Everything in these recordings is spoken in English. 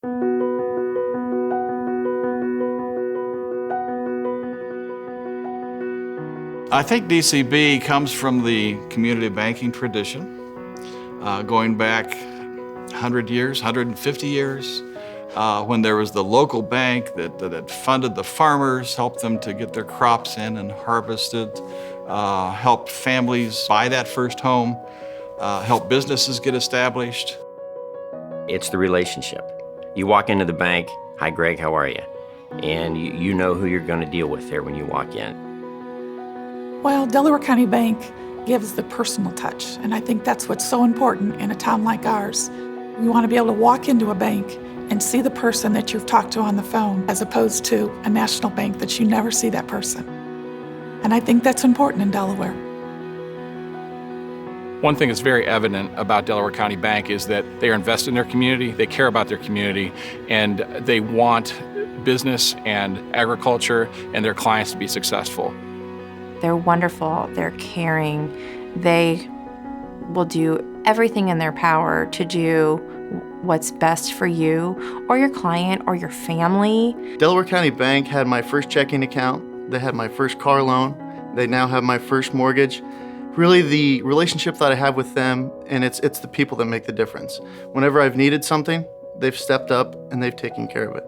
I think DCB comes from the community banking tradition, going back 100 years, 150 years, when there was the local bank that funded the farmers, helped them to get their crops in and harvested, helped families buy that first home, helped businesses get established. It's the relationship. You walk into the bank, "Hi Greg, how are you?" And you know who you're going to deal with there when you walk in. Well, Delaware County Bank gives the personal touch, and I think that's what's so important in a town like ours. We want to be able to walk into a bank and see the person that you've talked to on the phone, as opposed to a national bank that you never see that person. And I think that's important in Delaware. One thing that's very evident about Delaware County Bank is that they are invested in their community, they care about their community, and they want business and agriculture and their clients to be successful. They're wonderful, they're caring, they will do everything in their power to do what's best for you or your client or your family. Delaware County Bank had my first checking account, they had my first car loan, they now have my first mortgage. Really the relationship that I have with them, and it's the people that make the difference. Whenever I've needed something, they've stepped up and they've taken care of it.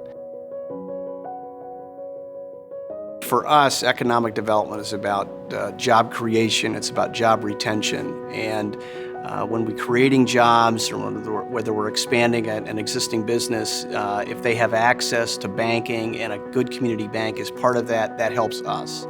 For us, economic development is about job creation, it's about job retention. And when we're creating jobs or whether we're expanding an existing business, if they have access to banking and a good community bank is part of that, that helps us.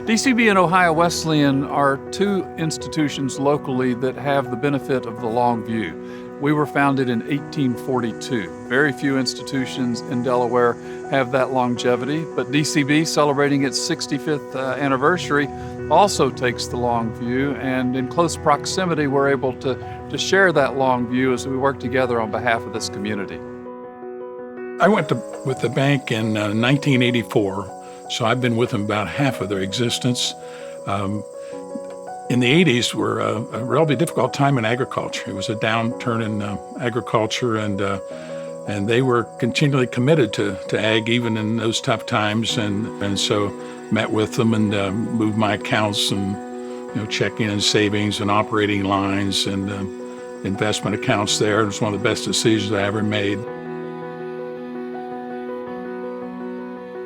DCB and Ohio Wesleyan are two institutions locally that have the benefit of the long view. We were founded in 1842. Very few institutions in Delaware have that longevity, but DCB, celebrating its 65th anniversary, also takes the long view, and in close proximity, we're able to share that long view as we work together on behalf of this community. I went with the bank in 1984, so I've been with them about half of their existence. In the 80s were a relatively difficult time in agriculture. It was a downturn in agriculture, and they were continually committed to ag even in those tough times, and so met with them and moved my accounts and checking and savings and operating lines and investment accounts there. It was one of the best decisions I ever made.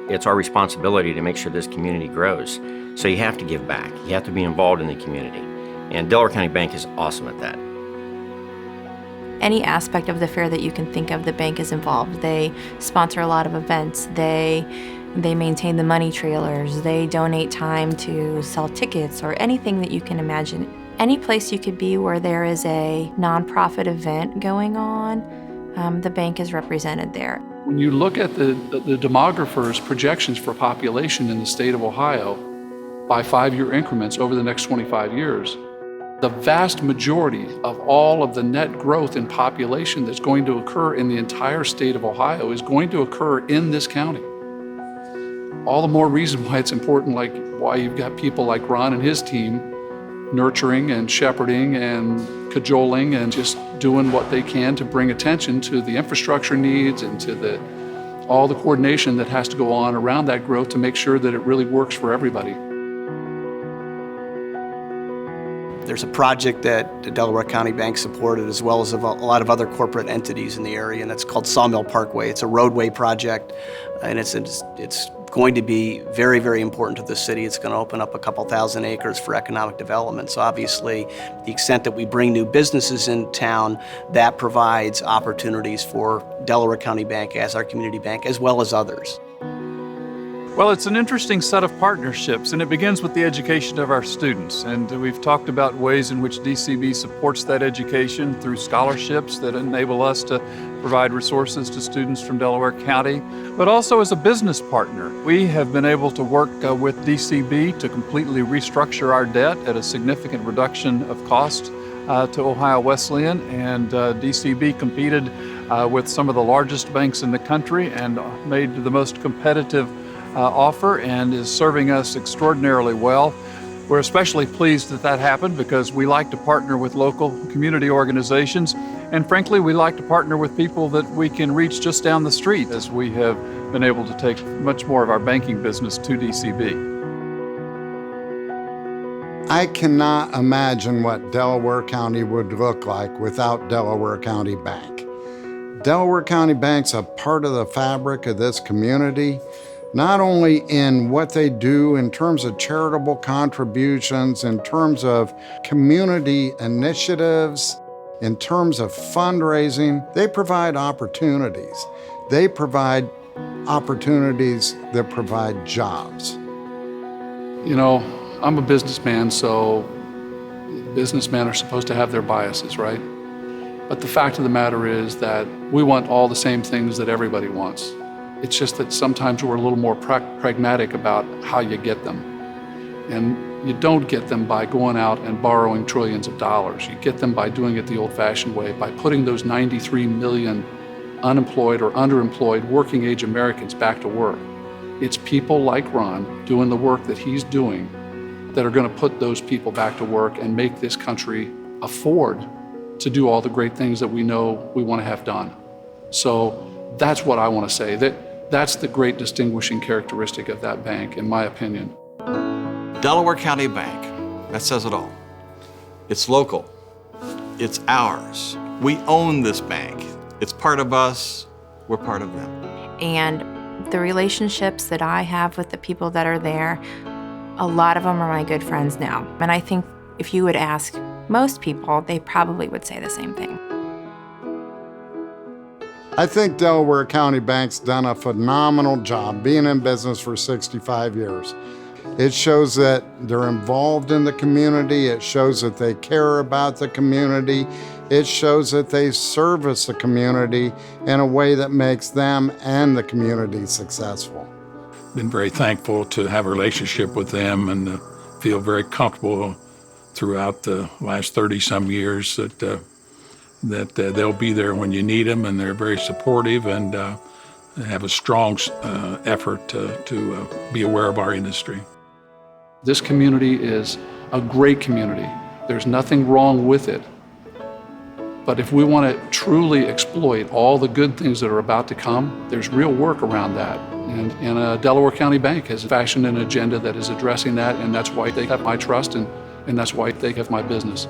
It's our responsibility to make sure this community grows. So you have to give back. You have to be involved in the community. And Delaware County Bank is awesome at that. Any aspect of the fair that you can think of, the bank is involved. They sponsor a lot of events. They maintain the money trailers. They donate time to sell tickets or anything that you can imagine. Any place you could be where there is a nonprofit event going on, the bank is represented there. When you look at the demographers' projections for population in the state of Ohio by 5-year increments over the next 25 years, the vast majority of all of the net growth in population that's going to occur in the entire state of Ohio is going to occur in this county. All the more reason why it's important, like why you've got people like Ron and his team nurturing and shepherding and cajoling and just doing what they can to bring attention to the infrastructure needs and to all the coordination that has to go on around that growth to make sure that it really works for everybody. There's a project that the Delaware County Bank supported, as well as a lot of other corporate entities in the area, and that's called Sawmill Parkway. It's a roadway project, and it's going to be very, very important to the city. It's going to open up a couple thousand acres for economic development. So obviously, the extent that we bring new businesses in town, that provides opportunities for Delaware County Bank as our community bank, as well as others. Well, it's an interesting set of partnerships, and it begins with the education of our students. And we've talked about ways in which DCB supports that education through scholarships that enable us to provide resources to students from Delaware County, but also as a business partner. We have been able to work with DCB to completely restructure our debt at a significant reduction of cost to Ohio Wesleyan, and DCB competed with some of the largest banks in the country and made the most competitive offer and is serving us extraordinarily well. We're especially pleased that that happened because we like to partner with local community organizations, And frankly, we like to partner with people that we can reach just down the street, as we have been able to take much more of our banking business to DCB. I cannot imagine what Delaware County would look like without Delaware County Bank. Delaware County Bank's a part of the fabric of this community, not only in what they do in terms of charitable contributions, in terms of community initiatives, in terms of fundraising. They provide opportunities. They provide opportunities that provide jobs. You know, I'm a businessman, so businessmen are supposed to have their biases, right? But the fact of the matter is that we want all the same things that everybody wants. It's just that sometimes we're a little more pragmatic about how you get them. And you don't get them by going out and borrowing trillions of dollars. You get them by doing it the old-fashioned way, by putting those 93 million unemployed or underemployed working age Americans back to work. It's people like Ron doing the work that he's doing that are going to put those people back to work and make this country afford to do all the great things that we know we want to have done. So that's what I want to say. That's the great distinguishing characteristic of that bank, in my opinion. Delaware County Bank, that says it all. It's local. It's ours. We own this bank. It's part of us. We're part of them. And the relationships that I have with the people that are there, a lot of them are my good friends now. And I think if you would ask most people, they probably would say the same thing. I think Delaware County Bank's done a phenomenal job being in business for 65 years. It shows that they're involved in the community. It shows that they care about the community. It shows that they service the community in a way that makes them and the community successful. Been very thankful to have a relationship with them and feel very comfortable throughout the last 30-some years that they'll be there when you need them, and they're very supportive and have a strong effort to be aware of our industry. This community is a great community. There's nothing wrong with it. But if we want to truly exploit all the good things that are about to come, there's real work around that. And Delaware County Bank has fashioned an agenda that is addressing that, and that's why they have my trust, and that's why they have my business.